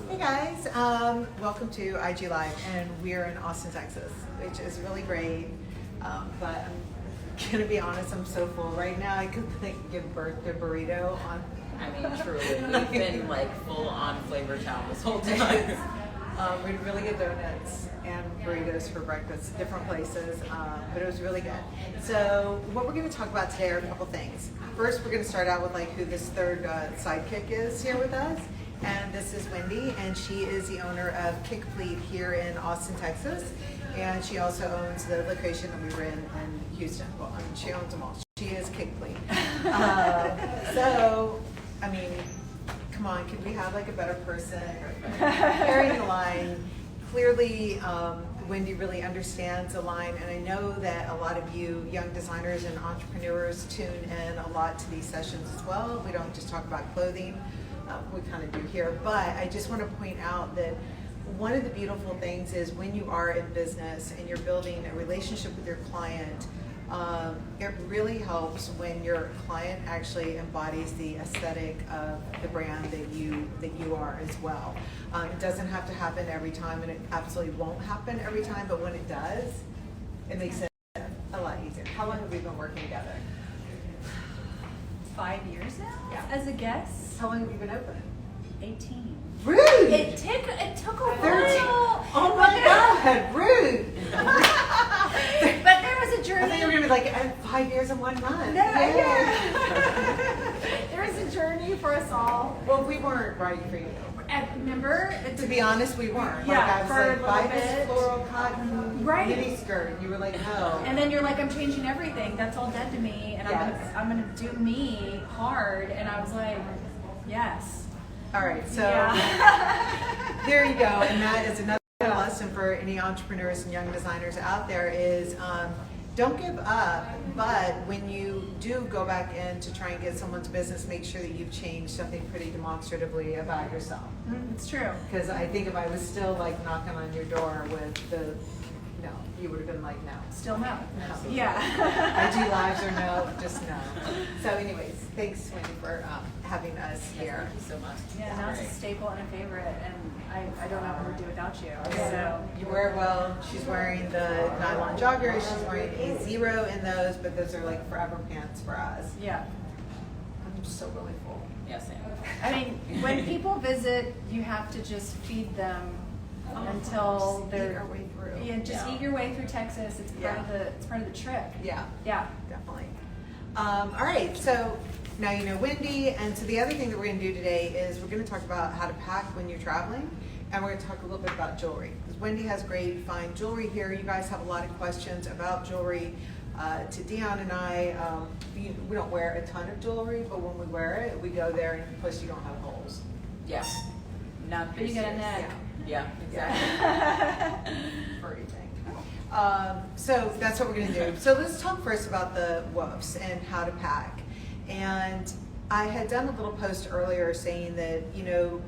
Hey guys, welcome to IG Live, and we're in Austin, Texas, which is really great. But I'm gonna be honest, I'm so full right now. I could give birth to a burrito on. I mean, truly, we've been like full on Flavor Town this whole time. We had really good donuts and burritos for breakfast, different places, but it was really good. So what we're going to talk about today are a couple things. First, we're going to start out with like who this third sidekick is here with us, and this is Wendi, and she is the owner of Kick Pleat here in Austin, Texas, and she also owns the location that we were in Houston. Well, I mean, she owns them all. She is Kick Pleat. So, I mean, come on, could we have like a better person carrying the line? Clearly, Wendi really understands the line, and I know that a lot of you young designers and entrepreneurs tune in a lot to these sessions as well. We don't just talk about clothing, we kind of do here, but I just want to point out that one of the beautiful things is when you are in business and you're building a relationship with your client, it really helps when your client actually embodies the aesthetic of the brand that you are as well. It doesn't have to happen every time, and it absolutely won't happen every time, but when it does, it makes it a lot easier. How long have we been working together? 5 years now? Yeah. As a guest? How long have you been open? 18. Rude! It took a 13. while. Oh my God, rude! But there was a I journey. think you were gonna be like 5 years and 1 month. No, Yay. yeah. There was a journey for us all. Well, we weren't right for you. And remember? To be honest, we weren't. Yeah, like I was for a like, buy little this bit. floral cotton Right. mini skirt. And you were like, no. And then you're like, I'm changing everything. That's all dead to me, and Yes. I'm gonna do me hard. And I was like, yes. All right, so Yeah. there you go. And that is another lesson for any entrepreneurs and young designers out there is don't give up, but when you do go back in to try and get someone's business, make sure that you've changed something pretty demonstratively about yourself. It's true. Because I think if I was still like knocking on your door with the no, you would have been like no. Still no. No. Yeah. IG lives or no, just no. So anyways, thanks Wendi for having us here. Thank you so much. Yeah, now it's a staple and a favorite, and I don't know what we'd do without you. So You wear it well. She's wearing the nylon joggers. She's wearing a zero in those, but those are like forever pants for us. yeah. I'm just so really full. Yeah, same. I mean, when people visit, you have to just feed them until Just they're eat our way through. Yeah, just Yeah. eat your way through Texas. It's part of the trip. Yeah. Yeah. Definitely. All right, so now you know Wendi, and so the other thing that we're going to do today is we're going to talk about how to pack when you're traveling, and we're going to talk a little bit about jewelry. Because Wendi has great fine jewelry here. You guys have a lot of questions about jewelry. To Dione and I, we don't wear a ton of jewelry, but when we wear it, we go there, and plus you don't have holes. Yeah. Not But you get a net. Yeah, exactly. For everything. So that's what we're going to do. So let's talk first about the WOFs and how to pack. And I had done a little post earlier saying that, you know,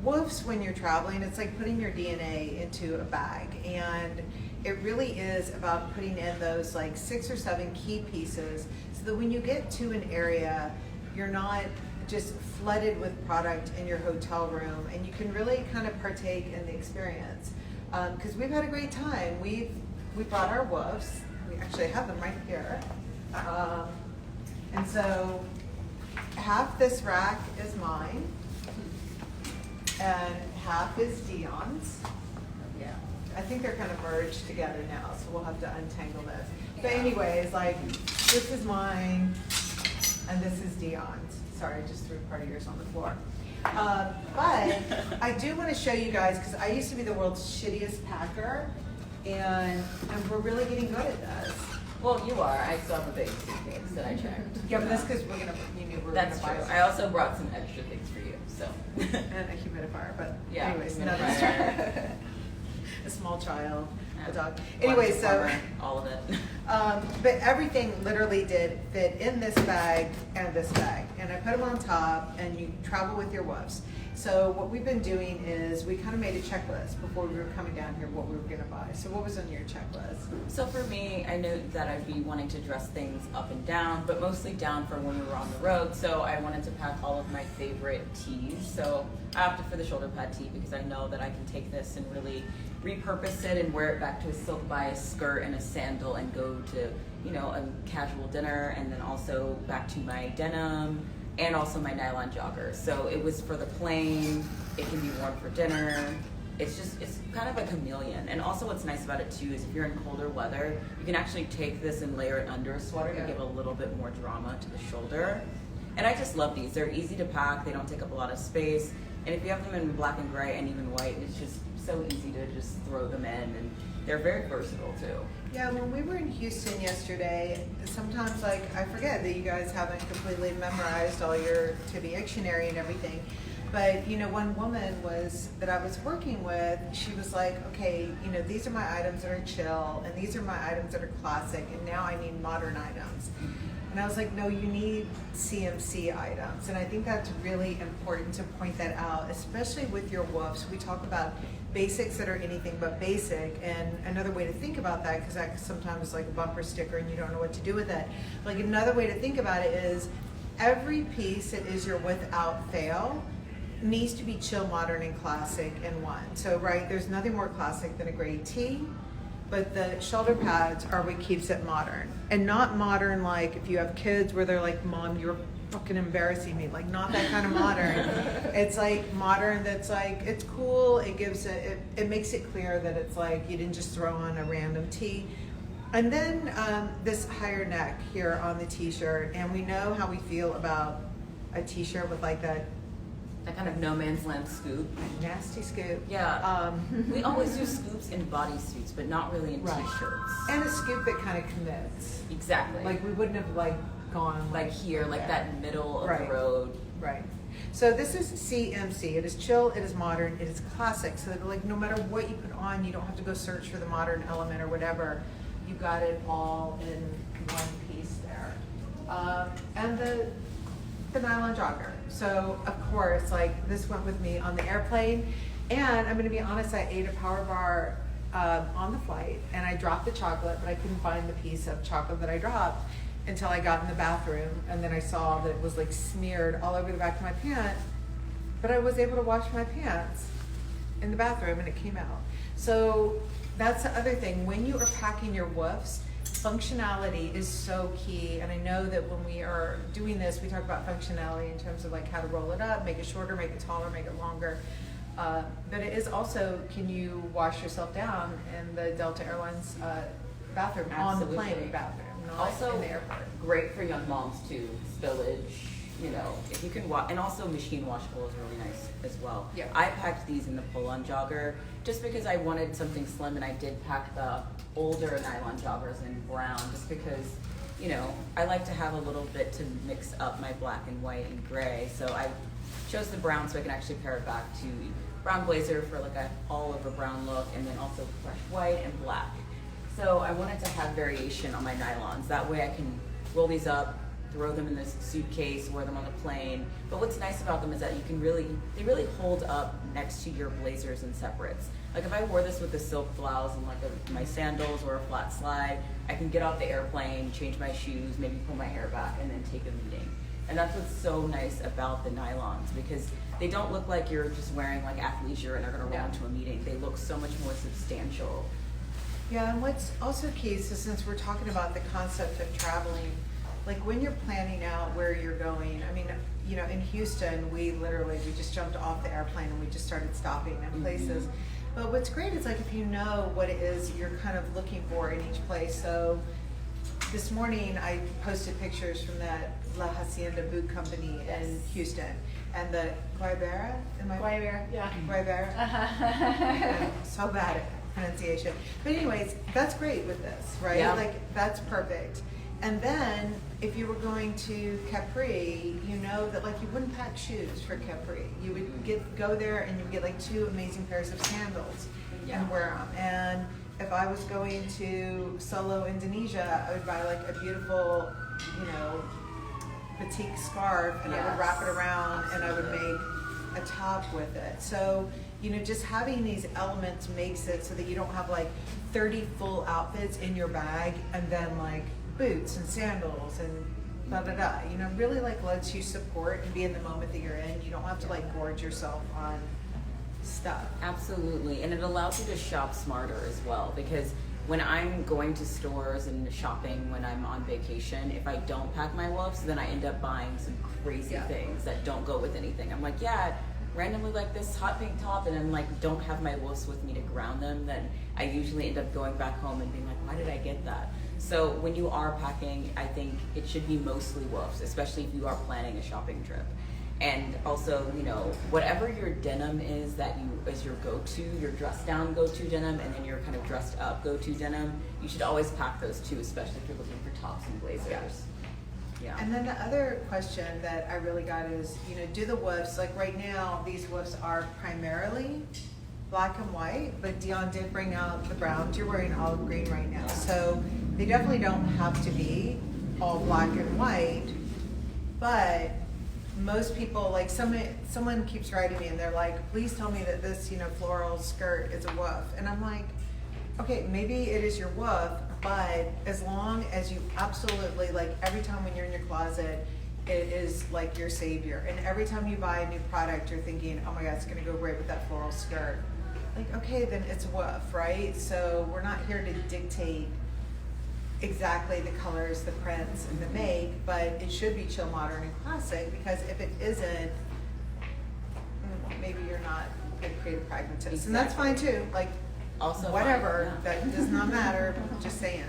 WOFs when you're traveling, it's like putting your DNA into a bag. And it really is about putting in those like 6 or 7 key pieces so that when you get to an area, you're not just flooded with product in your hotel room, and you can really kind of partake in the experience. Because we've had a great time. We brought our WOFs. We actually have them right here. And so half this rack is mine, and half is Dion's. Yeah. I think they're kind of merged together now, so we'll have to untangle this. But anyways, like this is mine, and this is Dion's. Sorry, I just threw part of yours on the floor. But I do want to show you guys, because I used to be the world's shittiest packer, and we're really getting good at this. Well, you are. I still have a big suitcase that I checked. Yeah, but that's because you knew we were That's gonna true. buy I also brought some extra things for you, so. and a humidifier, but Yeah, anyways, humidifier. a small child, a dog. Once Anyway, a so summer, all of it. but everything literally did fit in this bag and this bag. and I put them on top, and you travel with your WOFs. So what we've been doing is we kind of made a checklist before we were coming down here what we were going to buy. So what was on your checklist? So for me, I knew that I'd be wanting to dress things up and down, but mostly down for when we were on the road. So I wanted to pack all of my favorite tees. So I opted for the shoulder pad tee because I know that I can take this and really repurpose it and wear it back to a silk bias skirt and a sandal and go to, you know, a casual dinner, and then also back to my denim and also my nylon jogger. So it was for the plane, it can be worn for dinner. It's kind of a chameleon. And also what's nice about it too is if you're in colder weather, you can actually take this and layer it under a sweater to give a little bit more drama to the shoulder. And I just love these. They're easy to pack, they don't take up a lot of space. And if you have them in black and gray and even white, it's just so easy to just throw them in, and they're very versatile too. Yeah, when we were in Houston yesterday, sometimes like I forget that you guys haven't completely memorized all your Tibi dictionary and everything. But you know, one woman that I was working with, she was like, okay, you know, these are my items that are chill, and these are my items that are classic, and now I need modern items. And I was like, no, you need CMC items. And I think that's really important to point that out, especially with your WOFs. We talk about basics that are anything but basic. And another way to think about that, because that sometimes is like a bumper sticker and you don't know what to do with it. Like another way to think about it is every piece that is your without fail needs to be chill, modern, and classic in one. So, right, there's nothing more classic than a gray tee. But the shoulder pads are what keeps it modern. And not modern like if you have kids where they're like, Mom, you're fucking embarrassing me. Like, not that kind of modern. It's like modern that's like, it's cool. It gives it makes it clear that it's like you didn't just throw on a random tee. And then this higher neck here on the t-shirt. And we know how we feel about a t-shirt with like that kind of no man's land scoop. nasty scoop. Yeah. We always do scoops in bodysuits, but not really in Right. t-shirts. And a scoop that kind of commits. Exactly. Like we wouldn't have like gone like here, like there. that middle of Right. the road. Right. So this is CMC. It is chill, it is modern, it is classic. So that like no matter what you put on, you don't have to go search for the modern element or whatever. You got it all in one piece there. And the nylon jogger. So of course, like this went with me on the airplane. And I'm gonna be honest, I ate a power bar on the flight, and I dropped the chocolate, but I couldn't find the piece of chocolate that I dropped until I got in the bathroom, and then I saw that it was like smeared all over the back of my pant. But I was able to wash my pants in the bathroom, and it came out. So that's the other thing. When you are packing your WOFs, functionality is so key. And I know that when we are doing this, we talk about functionality in terms of like how to roll it up, make it shorter, make it taller, make it longer. But it is also, can you wash yourself down in the Delta Airlines bathroom, Absolutely. on the plane bathroom, not Also, in the airport? great for young moms too. Spillage, you know, if you can and also machine washable is really nice as well. Yeah. I packed these in the pull-on jogger just because I wanted something slim, and I did pack the older nylon joggers in brown just because, you know, I like to have a little bit to mix up my black and white and gray. So I chose the brown so I can actually pair it back to brown blazer for like a all over brown look, and then also fresh white and black. So I wanted to have variation on my nylons. That way I can roll these up, throw them in this suitcase, wear them on the plane. But what's nice about them is that you can they really hold up next to your blazers and separates. Like if I wore this with a silk blouse and like my sandals or a flat slide, I can get off the airplane, change my shoes, maybe pull my hair back, and then take a meeting. And that's what's so nice about the nylons, because they don't look like you're just wearing like athleisure and are gonna roll into a meeting. They look so much more substantial. Yeah, and what's also key is, since we're talking about the concept of traveling, like when you're planning out where you're going, I mean, you know, in Houston, we just jumped off the airplane and we just started stopping in places. But what's great is like if you know what it is you're kind of looking for in each place. So this morning I posted pictures from that La Hacienda boot company in Houston, and the Guayabera, yeah. Guayabera. I'm so bad at pronunciation. But anyways, that's great with this, right? Yeah. Like that's perfect. And then if you were going to Capri, you know that like you wouldn't pack shoes for Capri. You would go there and you would get like 2 amazing pairs of sandals and wear them. And if I was going to Solo, Indonesia, I would buy like a beautiful, you know, batik scarf and I would wrap it around and I would make a top with it. So, just having these elements makes it so that you don't have like 30 full outfits in your bag and then like boots and sandals and da-da-da. Really like lets you support and be in the moment that you're in. You don't have to like gorge yourself on stuff. Absolutely, and it allows you to shop smarter as well, because when I'm going to stores and shopping when I'm on vacation, if I don't pack my WOFs, then I end up buying some crazy things that don't go with anything. I'm like, randomly like this hot pink top, and I'm like, don't have my WOFs with me to ground them, then I usually end up going back home and being like, why did I get that? So when you are packing, I think it should be mostly WOFs, especially if you are planning a shopping trip. And also, whatever your denim is that is your go-to, your dressed down go-to denim, and then your kind of dressed up go-to denim, you should always pack those too, especially if you're looking for tops and blazers. Yeah. And then the other question that I really got is, do the WOFs, like right now, these WOFs are primarily black and white, but Dione did bring out the browns. You're wearing olive green right now. So they definitely don't have to be all black and white, but most people, like someone keeps writing me and they're like, please tell me that this, floral skirt is a WOF. And I'm like, okay, maybe it is your WOF, but as long as you absolutely, like every time when you're in your closet, it is like your savior. And every time you buy a new product, you're thinking, oh my God, it's gonna go great with that floral skirt. Like, okay, then it's a WOF, right? So we're not here to dictate exactly the colors, the prints, and the make, but it should be chill, modern, and classic, because if it isn't, maybe you're not a creative pragmatist. Exactly. And that's fine too, like, Also whatever, fine, that does not matter, just saying.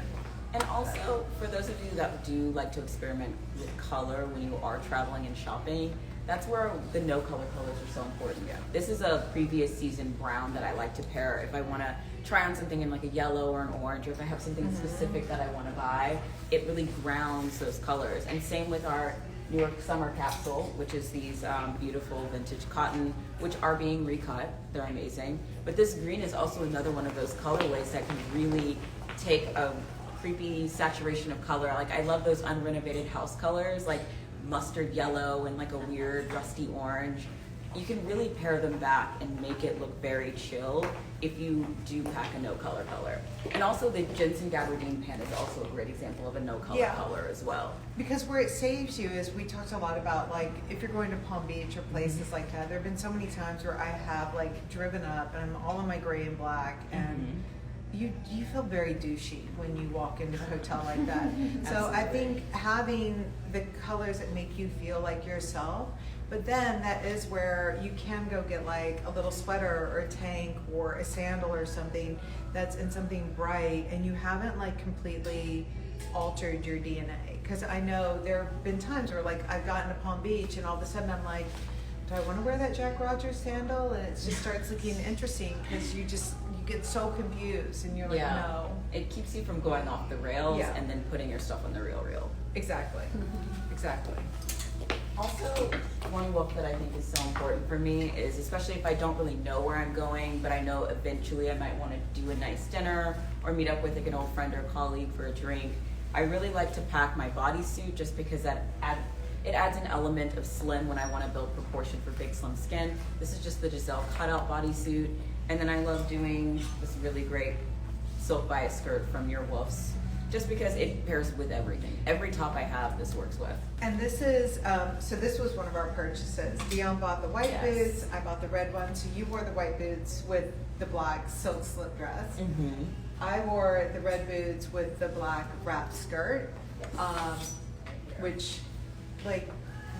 And also, for those of you that do like to experiment with color when you are traveling and shopping, that's where the no color colors are so important. This is a previous season brown that I like to pair if I want to try on something in like a yellow or an orange, or if I have something specific that I want to buy. It really grounds those colors. And same with our New York summer capsule, which is these beautiful vintage cotton, which are being recut. They're amazing. But this green is also another one of those colorways that can really take a creepy saturation of color. Like, I love those unrenovated house colors, like mustard yellow and like a weird rusty orange. You can really pair them back and make it look very chill if you do pack a no color color. And also the Jensen Gabardine pant is also a great example of a no color color as well. Because where it saves you is, we talked a lot about, like, if you're going to Palm Beach or places like that, there have been so many times where I have like driven up and I'm all in my gray and black, and you feel very douchey when you walk into a hotel like that. So I think having the colors that make you feel like yourself, but then that is where you can go get like a little sweater or a tank or a sandal or something that's in something bright, and you haven't like completely altered your DNA. Because I know there have been times where like I've gotten to Palm Beach and all of a sudden I'm like, do I want to wear that Jack Rogers sandal? And it just starts looking interesting because you get so confused and you're like, no. It keeps you from going off the rails and then putting your stuff on the real. Exactly. Exactly. Also, one look that I think is so important for me is, especially if I don't really know where I'm going, but I know eventually I might want to do a nice dinner or meet up with like an old friend or colleague for a drink, I really like to pack my bodysuit, just because it adds an element of slim when I want to build proportion for big slim skin. This is just the Giselle cutout bodysuit. And then I love doing this really great silk bias skirt from your WOFs, just because it pairs with everything. Every top I have, this works with. And this is, so this was one of our purchases. Dione bought the white boots, I bought the red one, so you wore the white boots with the black silk slip dress. I wore the red boots with the black wrap skirt, which, like,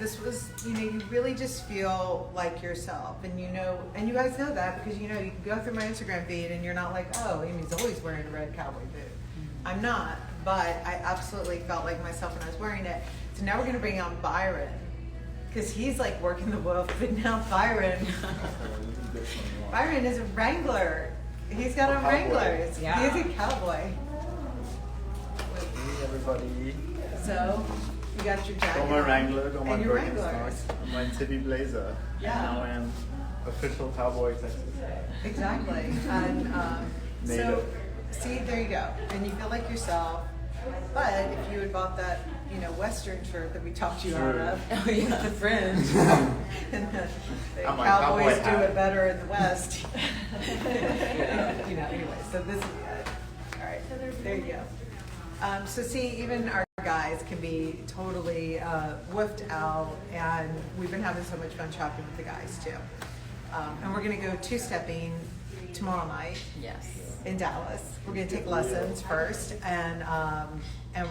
this was, you really just feel like yourself, and and you guys know that because you can go through my Instagram feed and you're not like, oh, Amy's always wearing a red cowboy boot. I'm not, but I absolutely felt like myself when I was wearing it. So now we're gonna bring on Byron, because he's like working the WOF, but now Byron is a Wrangler. He's got on Wranglers. He's a cowboy. Hey everybody. So you got your jacket. Got my Wrangler, got my and your Birkenstock, Wranglers. and my Tibi blazer. Yeah. And now I am official cowboy Texas. Exactly. And Native. so, see, there you go. And you feel like yourself. But if you had bought that, Western shirt that we talked you Sure. out of. Oh, yeah. The fringe. And the I'm a Cowboys cowboy do hat. it better in the West. Anyway, so this is good. All right, there you go. So see, even our guys can be totally woofed out, and we've been having so much fun shopping with the guys too. And we're gonna go two-stepping tomorrow night Yes. in Dallas. We're gonna take lessons first, and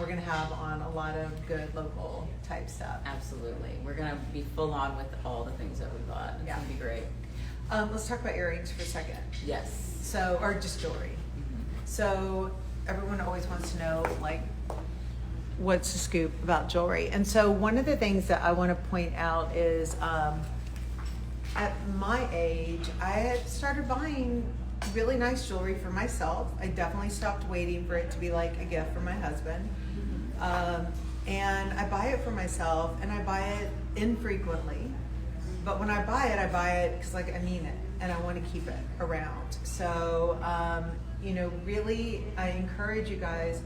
we're gonna have on a lot of good local type stuff. Absolutely. We're gonna be full on with all the things that we bought. It's Yeah. gonna be great. Let's talk about earrings for a second. Yes. So, or just jewelry. So everyone always wants to know, like, what's the scoop about jewelry? And so one of the things that I want to point out is, at my age, I had started buying really nice jewelry for myself. I definitely stopped waiting for it to be like a gift for my husband. And I buy it for myself, and I buy it infrequently. But when I buy it because like I mean it, and I want to keep it around. So, really, I encourage you guys.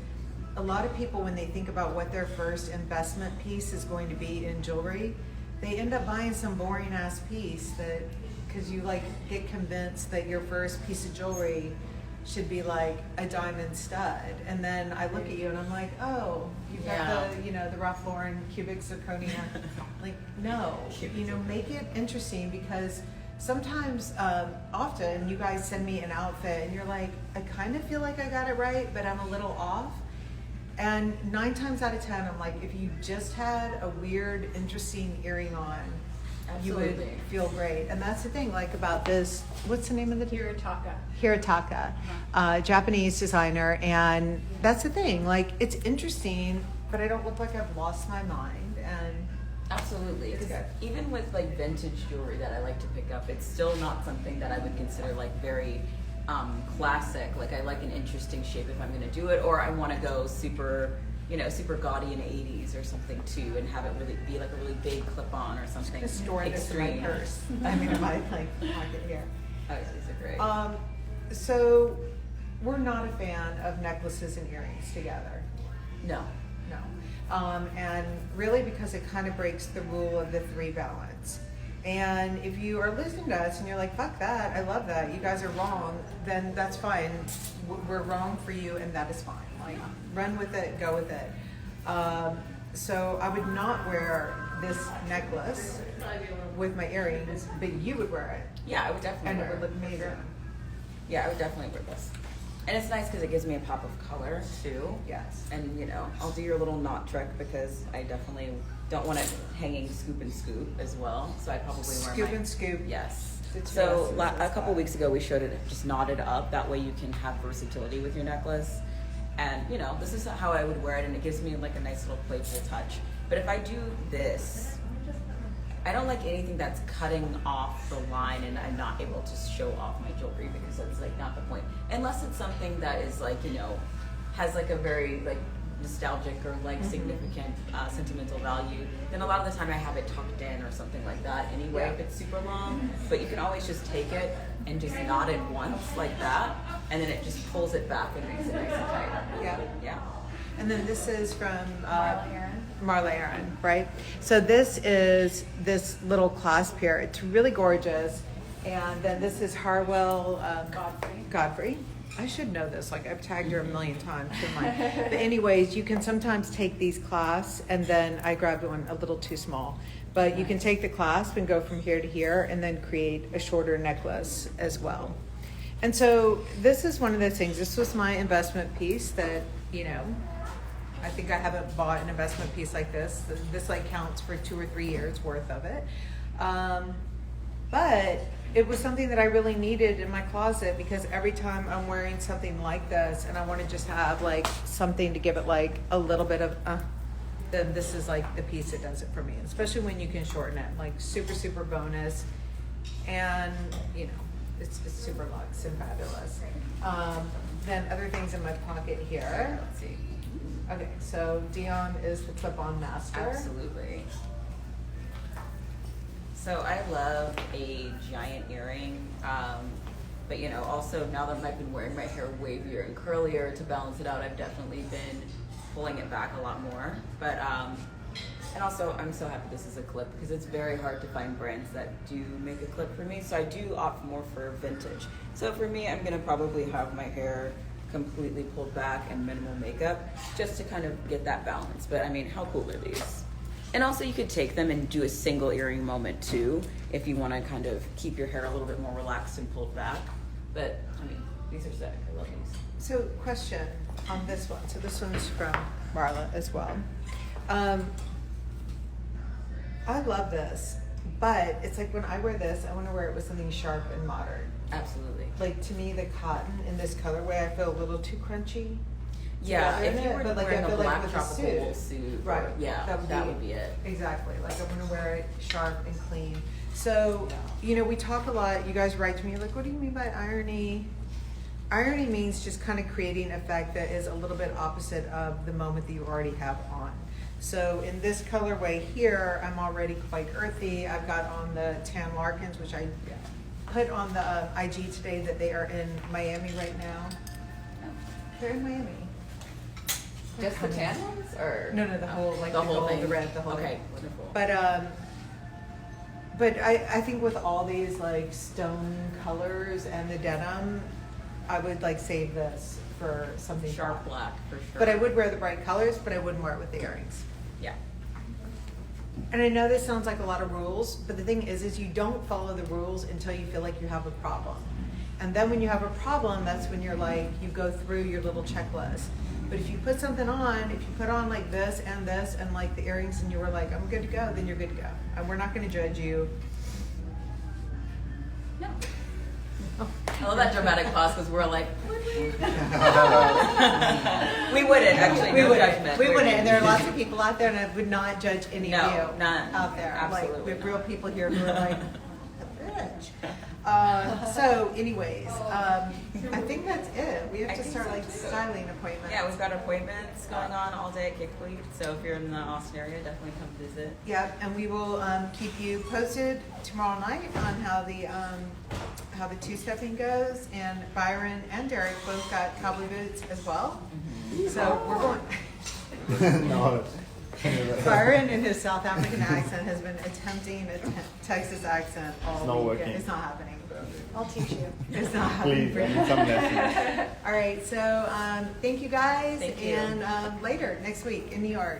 A lot of people, when they think about what their first investment piece is going to be in jewelry, they end up buying some boring ass piece that, because you like get convinced that your first piece of jewelry should be like a diamond stud, and then I look at you and I'm like, oh, you've got the Ralph Lauren cubic zirconia. Like, no, make it interesting, because sometimes, often you guys send me an outfit and you're like, I kind of feel like I got it right, but I'm a little off. And 9 times out of 10, I'm like, if you just had a weird, interesting earring on, Absolutely. you would feel great. And that's the thing, like about this, what's the name of the Hirataka, Japanese designer. And that's the thing, like, it's interesting, but I don't look like I've lost my mind. And Absolutely. It's 'Cause good. even with like vintage jewelry that I like to pick up, it's still not something that I would consider like very classic. Like, I like an interesting shape if I'm going to do it, or I want to go super gaudy in 80s or something too, and have it really be like a really big clip-on or something just store this in my extreme. purse. I mean, in my pocket here. Oh, these are great. So we're not a fan of necklaces and earrings together. No. No. And really because it kind of breaks the rule of the 3 balance. And if you are listening to us and you're like, fuck that, I love that, you guys are wrong, then that's fine. We're wrong for you, and that is fine. Like, run with it, go with it. So I would not wear this necklace with my earrings, but you would wear it. Yeah, I would definitely And wear it would look amazing. Yeah, I would definitely wear this. And it's nice because it gives me a pop of color too. Yes. And I'll do your little knot trick because I definitely don't want it hanging scoop and scoop as well. So I probably wear Scoop my and scoop. Yes. It's So yes, a couple weeks ago we showed it just knotted up. That way you can have versatility with your necklace. And this is how I would wear it, and it gives me like a nice little playful touch. But if I do this, I don't like anything that's cutting off the line and I'm not able to show off my jewelry, because that's like not the point. Unless it's something that is like, has like a very like nostalgic or like significant sentimental value, then a lot of the time I have it tucked in or something like that anyway, Yeah. if it's super long. But you can always just take it and just knot it once like that, and then it just pulls it back and makes it nice and tight. Yeah. Yeah. And then this is from Marla Aaron, right? So this is this little clasp here. It's really gorgeous. And then this is Harwell Godfrey. I should know this. Like, I've tagged her a million times. But anyways, you can sometimes take these clasps, and then I grabbed one a little too small. But you can take the clasp and go from here to here, and then create a shorter necklace as well. And so this is one of those things. This was my investment piece that, I think I haven't bought an investment piece like this. This like counts for 2 or 3 years worth of it. But it was something that I really needed in my closet, because every time I'm wearing something like this and I want to just have like something to give it like a little bit of, then this is like the piece that does it for me. Especially when you can shorten it, like super, super bonus. And, it's super luxe and fabulous. Then other things in my pocket here. Let's see. Okay, so Dione is the clip-on master. Absolutely. So I love a giant earring, but also now that I've been wearing my hair wavier and curlier to balance it out, I've definitely been pulling it back a lot more. But and also I'm so happy this is a clip because it's very hard to find brands that do make a clip for me. So I do opt more for vintage. So for me, I'm gonna probably have my hair completely pulled back and minimal makeup just to kind of get that balance. But I mean, how cool are these? And also you could take them and do a single earring moment too if you want to kind of keep your hair a little bit more relaxed and pulled back. But I mean, these are sick. I love these. So question on this one. So this one's from Marla as well. I love this, but it's like when I wear this, I want to wear it with something sharp and modern. Absolutely. Like to me, the cotton in this colorway, I feel a little too crunchy. Yeah, together if in you it, were but, like, I wearing a feel like black with a tropical wool suit, right? yeah, that would be it. Exactly. Like I want to wear it sharp and clean. So, you know, we talk a lot. You guys write to me like, "What do you mean by irony?" Irony means just kind of creating an effect that is a little bit opposite of the moment that you already have on. So in this colorway here, I'm already quite earthy. I've got on the tan Larkins, which I put on the IG today that they are in Miami right now. They're in Miami. Just the tan ones, or No, the whole like the whole gold, thing, the red, the whole okay, thing. wonderful. But I think with all these like stone colors and the denim, I would like save this for something Sharp black for sure. But I would wear the bright colors, but I wouldn't wear it with the earrings. Yeah. And I know this sounds like a lot of rules, but the thing is you don't follow the rules until you feel like you have a problem. And then when you have a problem, that's when you're like, you go through your little checklist. But if you put something on, if you put on like this and like the earrings and you were like, I'm good to go, then you're good to go. And we're not gonna judge you. No. I love that dramatic pause because we're like, would we? We wouldn't actually. We No wouldn't. judgment. We wouldn't. And there are lots of people out there, and I would not judge any No, of you none. out there. Absolutely Like we have real not. people here who are like, bitch. So, anyways, I think that's it. We have I to think start so, like too. styling appointments. Yeah, we've got appointments going on all day at Kick Pleat, so if you're in the Austin area, definitely come visit. Yep, and we will keep you posted tomorrow night on how the two-stepping goes. And Byron and Derek both got cowboy boots as well. So we're going. No. Byron, in his South African accent, has been attempting a Texas accent all It's not weekend. working. It's not happening. I'll teach you. It's not happening. Please, I need some lessons. All right, so thank you guys, Thank you. and later next week in New York.